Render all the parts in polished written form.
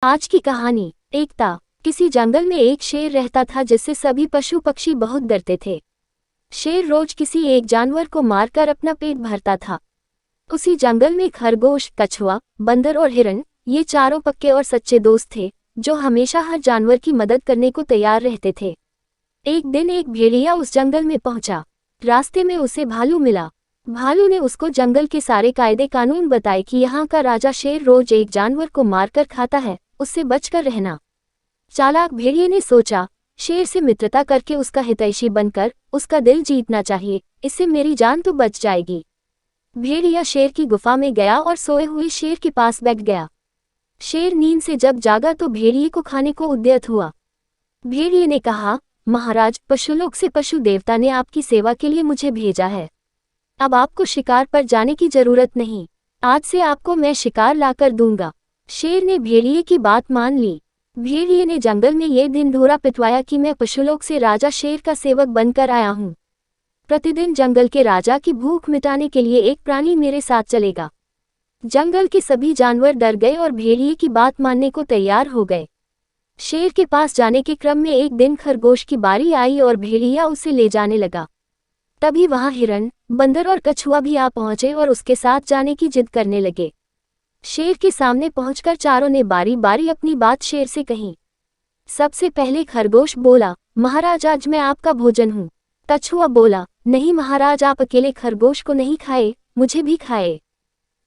आज की कहानी। एकता। किसी जंगल में एक शेर रहता था जिससे सभी पशु पक्षी बहुत डरते थे। शेर रोज किसी एक जानवर को मारकर अपना पेट भरता था। उसी जंगल में खरगोश, कछुआ, बंदर और हिरण, ये चारों पक्के और सच्चे दोस्त थे जो हमेशा हर जानवर की मदद करने को तैयार रहते थे। एक दिन एक भेड़िया उस जंगल में पहुंचा। रास्ते में उसे भालू मिला। भालू ने उसको जंगल के सारे कायदे कानून बताए कि यहाँ का राजा शेर रोज एक जानवर को मारकर खाता है, उससे बचकर रहना। चालाक भेड़िए ने सोचा, शेर से मित्रता करके उसका हितैषी बनकर उसका दिल जीतना चाहिए, इससे मेरी जान तो बच जाएगी। भेड़िया शेर की गुफा में गया और सोए हुए शेर के पास बैठ गया। शेर नींद से जब जागा तो भेड़िए को खाने को उद्यत हुआ। भेड़िए ने कहा, महाराज, पशुलोक से पशु देवता ने आपकी सेवा के लिए मुझे भेजा है। अब आपको शिकार पर जाने की जरूरत नहीं। आज से आपको मैं शिकार लाकर दूंगा। शेर ने भेड़िए की बात मान ली। भेड़िए ने जंगल में ये दिन ढोरा पिटवाया कि मैं पशुलोक से राजा शेर का सेवक बनकर आया हूँ। प्रतिदिन जंगल के राजा की भूख मिटाने के लिए एक प्राणी मेरे साथ चलेगा। जंगल के सभी जानवर डर गए और भेड़िए की बात मानने को तैयार हो गए। शेर के पास जाने के क्रम में एक दिन खरगोश की बारी आई और भेड़िया उसे ले जाने लगा। तभी वहां हिरण, बंदर और कछुआ भी आ पहुंचे और उसके साथ जाने की जिद करने लगे। शेर के सामने पहुंचकर चारों ने बारी बारी अपनी बात शेर से कही। सबसे पहले खरगोश बोला, महाराज, आज मैं आपका भोजन हूँ। कछुआ बोला, नहीं महाराज, आप अकेले खरगोश को नहीं खाए, मुझे भी खाए।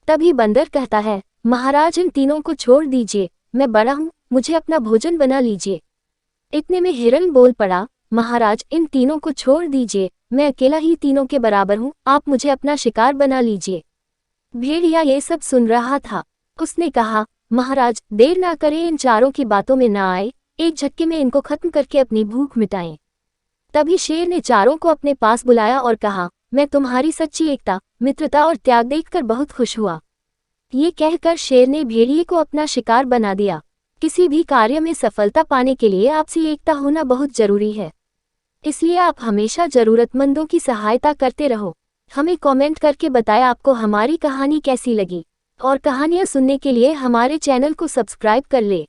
तभी बंदर कहता है, महाराज, इन तीनों को छोड़ दीजिए, मैं बड़ा हूँ, मुझे अपना भोजन बना लीजिए। इतने में हिरण बोल पड़ा, महाराज, इन तीनों को छोड़ दीजिए, मैं अकेला ही तीनों के बराबर हूँ, आप मुझे अपना शिकार बना लीजिए। भेड़िया ये सब सुन रहा था। उसने कहा, महाराज, देर ना करें, इन चारों की बातों में ना आए, एक झटके में इनको खत्म करके अपनी भूख मिटाएं। तभी शेर ने चारों को अपने पास बुलाया और कहा, मैं तुम्हारी सच्ची एकता, मित्रता और त्याग देखकर बहुत खुश हुआ। ये कहकर शेर ने भेड़िए को अपना शिकार बना दिया। किसी भी कार्य में सफलता पाने के लिए आपसी एकता होना बहुत जरूरी है। इसलिए आप हमेशा जरूरतमंदों की सहायता करते रहो। हमें कमेंट करके बताएं आपको हमारी कहानी कैसी लगी, और कहानियां सुनने के लिए हमारे चैनल को सब्सक्राइब कर ले।